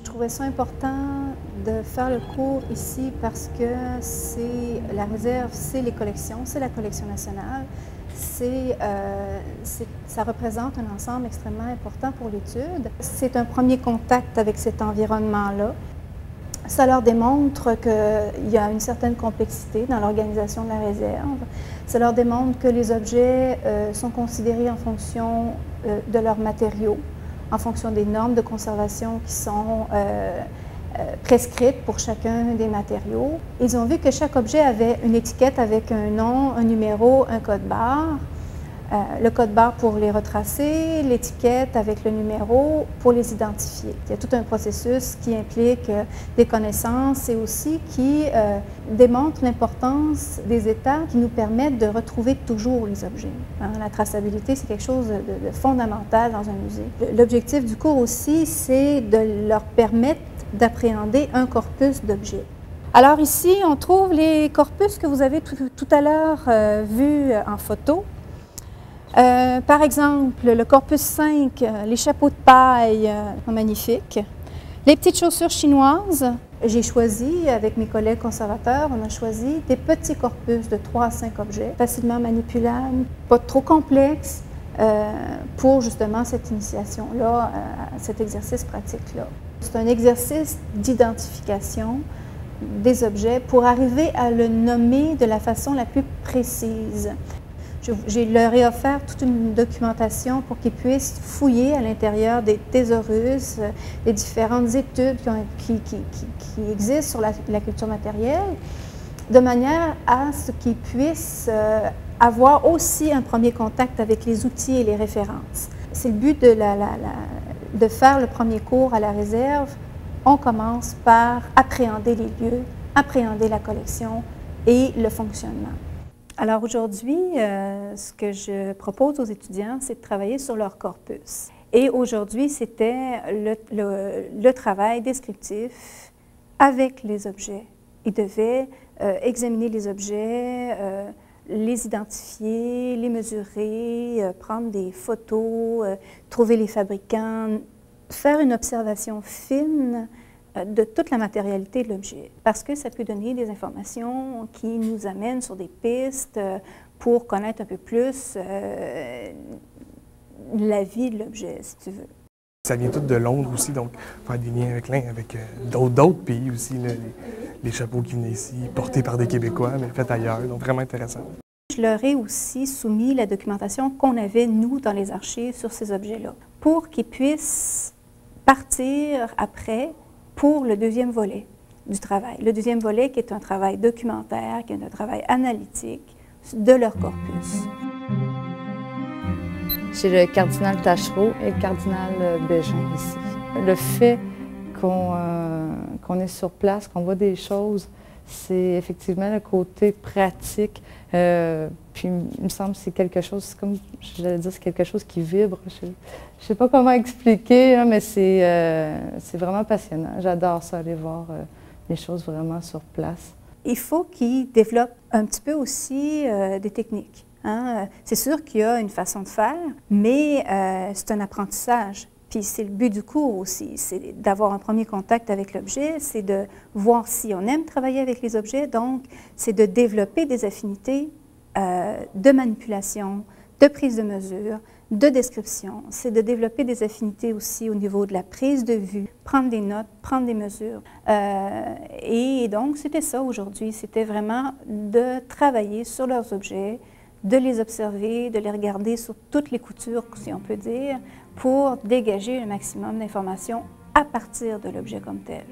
trouvais ça important de faire le cours ici parce que la réserve, c'est les collections, c'est la collection nationale. Ça représente un ensemble extrêmement important pour l'étude. C'est un premier contact avec cet environnement-là. Ça leur démontre qu'il y a une certaine complexité dans l'organisation de la réserve. Ça leur démontre que les objets sont considérés en fonction de leurs matériaux, en fonction des normes de conservation qui sont prescrites pour chacun des matériaux. Ils ont vu que chaque objet avait une étiquette avec un nom, un numéro, un code barre. Le code barre pour les retracer, l'étiquette avec le numéro pour les identifier. Il y a tout un processus qui implique des connaissances et aussi qui démontre l'importance des états qui nous permettent de retrouver toujours les objets. La traçabilité, c'est quelque chose de fondamental dans un musée. L'objectif du cours aussi, c'est de leur permettre d'appréhender un corpus d'objets. Alors ici, on trouve les corpus que vous avez tout à l'heure vus en photo. Par exemple, le corpus 5, les chapeaux de paille, magnifiques. Les petites chaussures chinoises, j'ai choisi, avec mes collègues conservateurs, on a choisi des petits corpus de 3 à 5 objets, facilement manipulables, pas trop complexes, pour justement cette initiation-là, cet exercice pratique-là. C'est un exercice d'identification des objets pour arriver à le nommer de la façon la plus précise. Je leur ai offert toute une documentation pour qu'ils puissent fouiller à l'intérieur des thésaurus, des différentes études qui existent sur la culture matérielle, de manière à ce qu'ils puissent avoir aussi un premier contact avec les outils et les références. C'est le but de faire le premier cours à la réserve. On commence par appréhender les lieux, appréhender la collection et le fonctionnement. Alors aujourd'hui, ce que je propose aux étudiants, c'est de travailler sur leur corpus. Et aujourd'hui, c'était le travail descriptif avec les objets. Ils devaient examiner les objets, les identifier, les mesurer, prendre des photos, trouver les fabricants, faire une observation fine de toute la matérialité de l'objet, parce que ça peut donner des informations qui nous amènent sur des pistes pour connaître un peu plus la vie de l'objet, si tu veux. Ça vient tout de Londres aussi, donc faire des liens avec d'autres pays aussi, là, les chapeaux qui venaient ici, portés par des Québécois, mais faits ailleurs, donc vraiment intéressant. Je leur ai aussi soumis la documentation qu'on avait, nous, dans les archives sur ces objets-là, pour qu'ils puissent partir après pour le deuxième volet du travail. Le deuxième volet qui est un travail documentaire, qui est un travail analytique de leur corpus. J'ai le cardinal Taschereau et le cardinal Bégin ici. Le fait qu'on est sur place, qu'on voit des choses, c'est effectivement le côté pratique. Puis il me semble que c'est quelque chose, comme j'allais dire, c'est quelque chose qui vibre. Je ne sais pas comment expliquer, hein, mais c'est vraiment passionnant. J'adore ça, aller voir les choses vraiment sur place. Il faut qu'ils développent un petit peu aussi des techniques. Hein? C'est sûr qu'il y a une façon de faire, mais c'est un apprentissage. Puis c'est le but du cours aussi, c'est d'avoir un premier contact avec l'objet, c'est de voir si on aime travailler avec les objets, donc c'est de développer des affinités de manipulation, de prise de mesure, de description. C'est de développer des affinités aussi au niveau de la prise de vue, prendre des notes, prendre des mesures. Et donc c'était ça aujourd'hui, c'était vraiment de travailler sur leurs objets, de les observer, de les regarder sur toutes les coutures, si on peut dire, pour dégager le maximum d'informations à partir de l'objet comme tel.